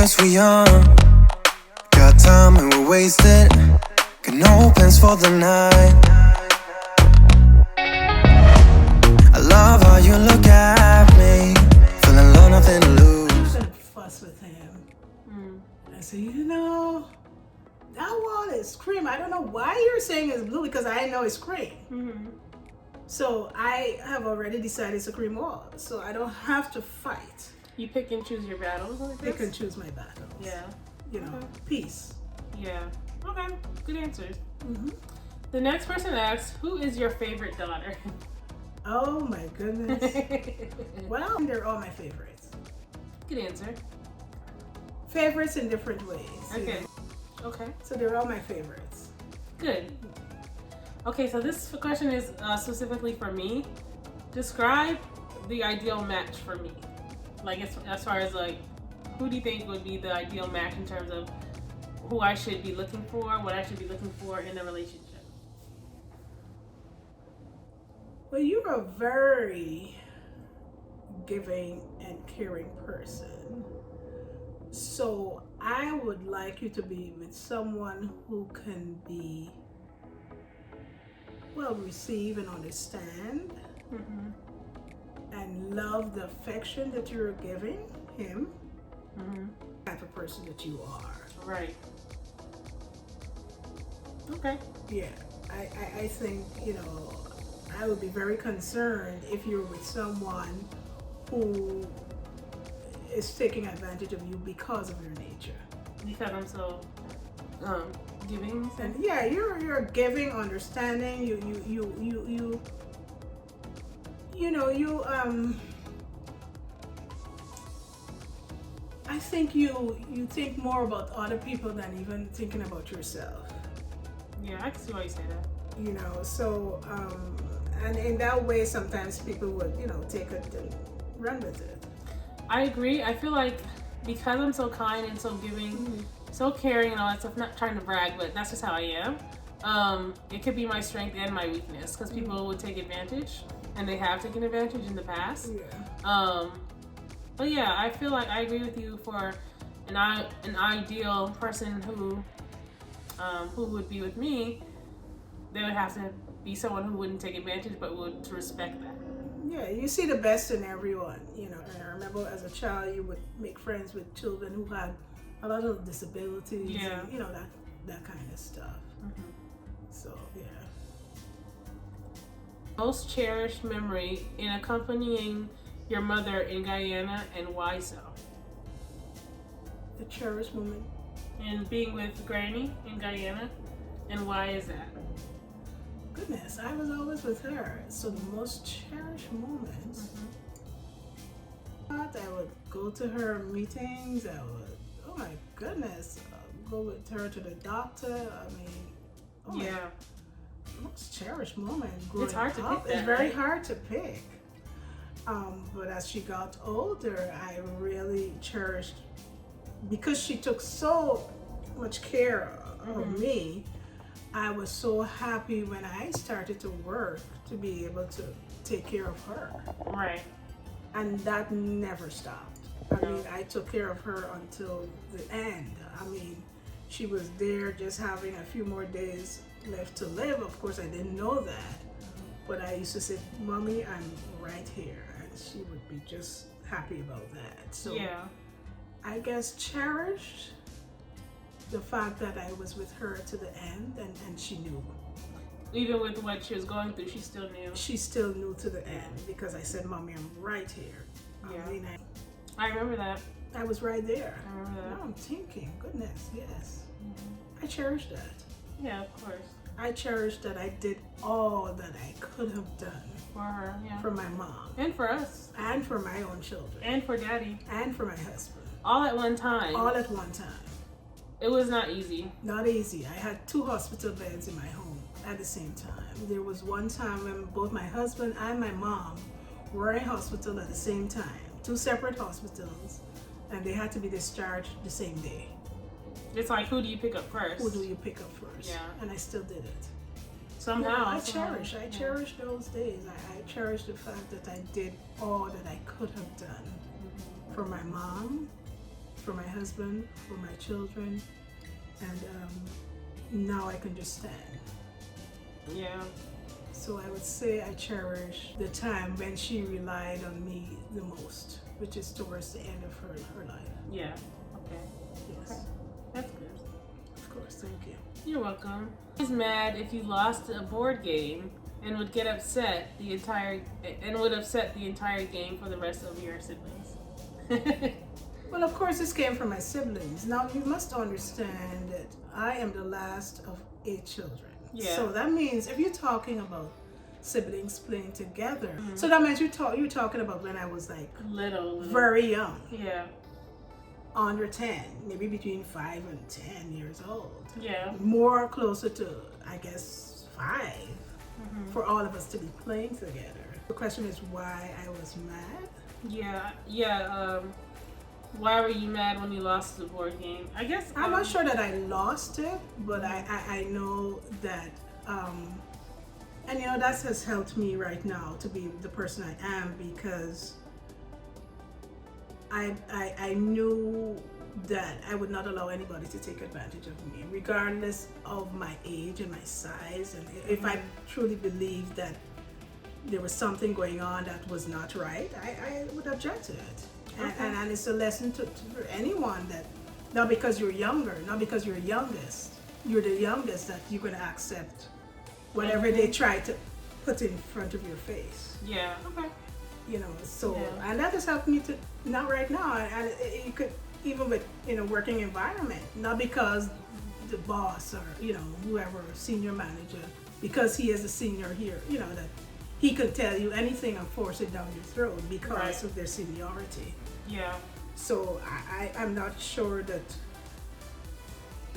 'cause we're young. Got time and we're wasted. Got no plans for the night. I love how you look at me. Feeling low, nothing to lose. I'm gonna fuss with him. I say, that wall is cream. I don't know why you're saying it's blue because I know it's cream. So I have already decided it's a cream wall. So I don't have to fight. You pick and choose your battles like this? Pick and choose my battles. Yeah. Peace. Yeah. Okay. Good answers. The next person asks, who is your favorite daughter? Oh my goodness. Well, they're all my favorites. Good answer. Favorites in different ways. Okay. Okay. So they're all my favorites. Good. Okay, so this question is specifically for me. Describe the ideal match for me. Like as far as like, who do you think would be the ideal match in terms of who I should be looking for, what I should be looking for in a relationship? Well, you're a very giving and caring person. So I would like you to be with someone who can be receive and understand and love the affection that you're giving him. Type of person that you are. Right. Okay. Yeah. I think, I would be very concerned if you're with someone who is taking advantage of you because of your nature. Because I'm so giving. And yeah, you're giving, understanding. I think you think more about other people than even thinking about yourself. Yeah, I can see why you say that. So and in that way, sometimes people would take it and run with it. I agree. I feel like because I'm so kind and so giving, so caring and all that stuff, not trying to brag, but that's just how I am. It could be my strength and my weakness because people would take advantage, and they have taken advantage in the past. Yeah. But yeah, I feel like I agree with you for an ideal person who would be with me. They would have to be someone who wouldn't take advantage, but would respect that. Yeah, you see the best in everyone, And I remember as a child, you would make friends with children who had a lot of disabilities, Yeah. and, that kind of stuff. So, yeah. Most cherished memory in accompanying your mother in Guyana, and why so? The cherished moment. And being with Granny in Guyana, and why is that? Goodness, I was always with her. So the most cherished moments. I would go to her meetings. Oh my goodness, go with her to the doctor. I mean, Yeah. Most cherished moment. Growing It's hard to up, pick that, It's very right? hard to pick. But as she got older, I really cherished, because she took so much care of me. I was so happy when I started to work to be able to take care of her. Right. And that never stopped. I mean, I took care of her until the end. I mean, she was there just having a few more days left to live. Of course, I didn't know that. But I used to say, Mommy, I'm right here. And she would be just happy about that. So Yeah. I guess cherished the fact that I was with her to the end, and she knew. Even with what she was going through, she still knew. She still knew to the end, because I said, Mommy, I'm right here. Yeah. I mean, I remember that. I was right there. I remember that. Now I'm thinking, goodness, yes. I cherish that. Yeah, of course. I cherish that I did all that I could have done For her, yeah. for my mom, And for us. and for my own children, And for Daddy. and for my husband, All at one time. all at one time. It was not easy. Not easy. I had 2 hospital beds in my home at the same time. There was one time when both my husband and my mom were in hospital at the same time, 2 separate hospitals, and they had to be discharged the same day. It's like, who do you pick up first? Who do you pick up first? Yeah. And I still did it. Somehow. I cherish those days. I cherish the fact that I did all that I could have done for my mom for my husband, for my children, and now I can just stand. Yeah. So I would say I cherish the time when she relied on me the most, which is towards the end of her life. Yeah. Okay. Yes. Okay. That's good. Of course, thank you. You're welcome. He's mad if you lost a board game and would get upset would upset the entire game for the rest of your siblings. Well, of course, this came from my siblings. Now, you must understand that I am the last of 8 children. Yeah. So that means if you're talking about siblings playing together, so that means you're talking about when I was like Little. very young, Yeah. under 10, maybe between 5 and 10 years old. Yeah. More closer to, I guess, 5 for all of us to be playing together. The question is why I was mad. Yeah. Yeah. Why were you mad when you lost the board game? I guess I'm not sure that I lost it, but I know that, and you know, that has helped me right now to be the person I am, because I knew that I would not allow anybody to take advantage of me, regardless of my age and my size. And if I truly believed that there was something going on that was not right, I would object to it. And it's a lesson for anyone that not because you're younger, not because you're the youngest that you're going to accept whatever they try to put in front of your face. Yeah. Okay. You know, so Yeah. and that has helped me to not right now. And you could even with working environment, not because the boss or whoever senior manager, because he is a senior here, that he could tell you anything and force it down your throat because of their seniority. Yeah. So I'm not sure that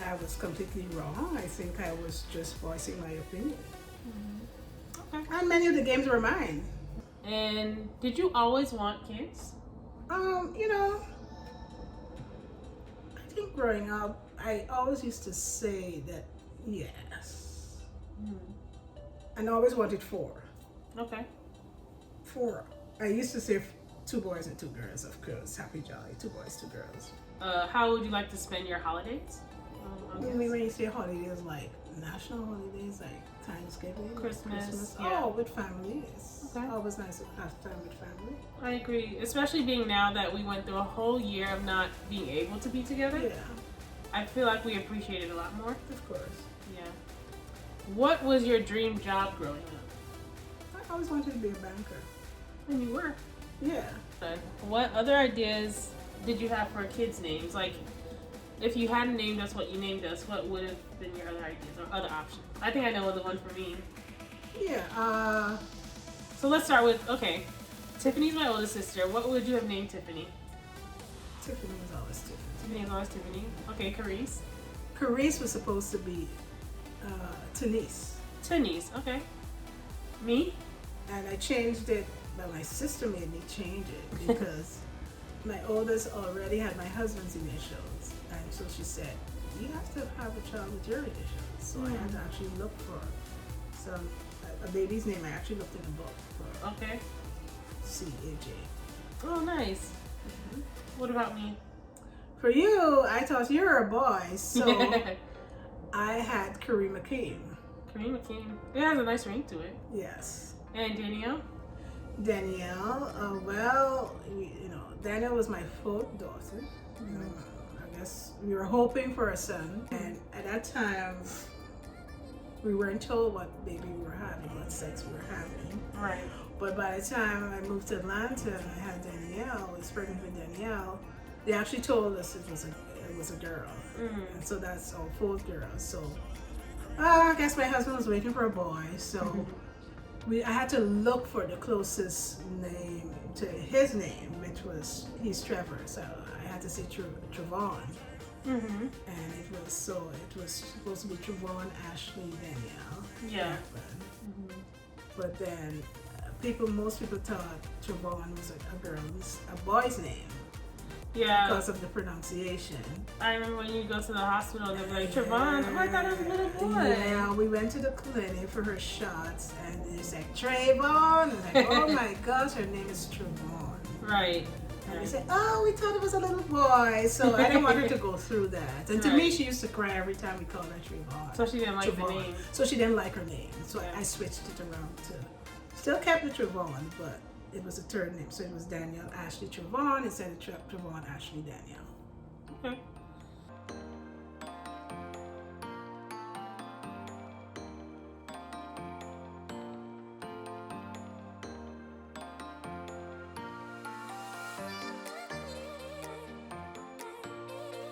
I was completely wrong. I think I was just voicing my opinion. Okay. And many of the games were mine. And did you always want kids? I think growing up, I always used to say that yes. And I always wanted 4. Okay. 4. I used to say 2 boys and 2 girls, of course. Happy jolly, 2 boys, 2 girls. How would you like to spend your holidays? When you say holidays, like national holidays, like Thanksgiving, Christmas, yeah. Oh, with family. It's Okay. always nice to have time with family. I agree, especially being now that we went through a whole year of not being able to be together. Yeah, I feel like we appreciate it a lot more. of course. Yeah. What was your dream job growing up? I always wanted to be a banker. And you were. Yeah. What other ideas did you have for kids' names? Like, if you hadn't named us what you named us, what would have been your other ideas or other options? I think I know the one for me. Yeah. So let's start with, Tiffany's my oldest sister. What would you have named Tiffany? Tiffany was always Tiffany. Tiffany is always Tiffany. Okay, Carice. Carice was supposed to be Denise. Denise, okay. Me? And I changed it, but my sister made me change it because my oldest already had my husband's initials. And so she said, you have to have a child with your initials. So I had to actually look for a baby's name. I actually looked in a book for Okay. C-A-J. Oh, nice. What about me? For you, I thought you were a boy, so I had Kareem Akeem. Kareem Akeem. It has a nice ring to it. Yes. And Danielle? Danielle, Danielle was my 4th daughter. I guess we were hoping for a son, and at that time, we weren't told what baby we were having, what sex we were having. Right. But by the time I moved to Atlanta and I had Danielle, I was pregnant with Danielle, they actually told us it was a girl. And so that's our 4th girl. So I guess my husband was waiting for a boy, so I had to look for the closest name to his name, which was, he's Trevor, so I had to say Trevon. And it was supposed to be Trevon, Ashley, Danielle. Yeah. But then most people thought Trevon was a boy's name. Yeah. Because of the pronunciation. I remember when you go to the hospital and they're like, Trevon, oh, I thought it was a little boy. Yeah, we went to the clinic for her shots and they said, Trayvon. And like, oh my gosh, her name is Trevon. Right. And they said, oh, we thought it was a little boy. So I didn't want her to go through that. And to me, she used to cry every time we called her Trayvon. So she didn't like the name. So she didn't like her name. So I switched it around to, still kept the Trayvon, but it was a third name. So it was Danielle Ashley Trayvon instead of Trayvon Ashley Danielle. Okay.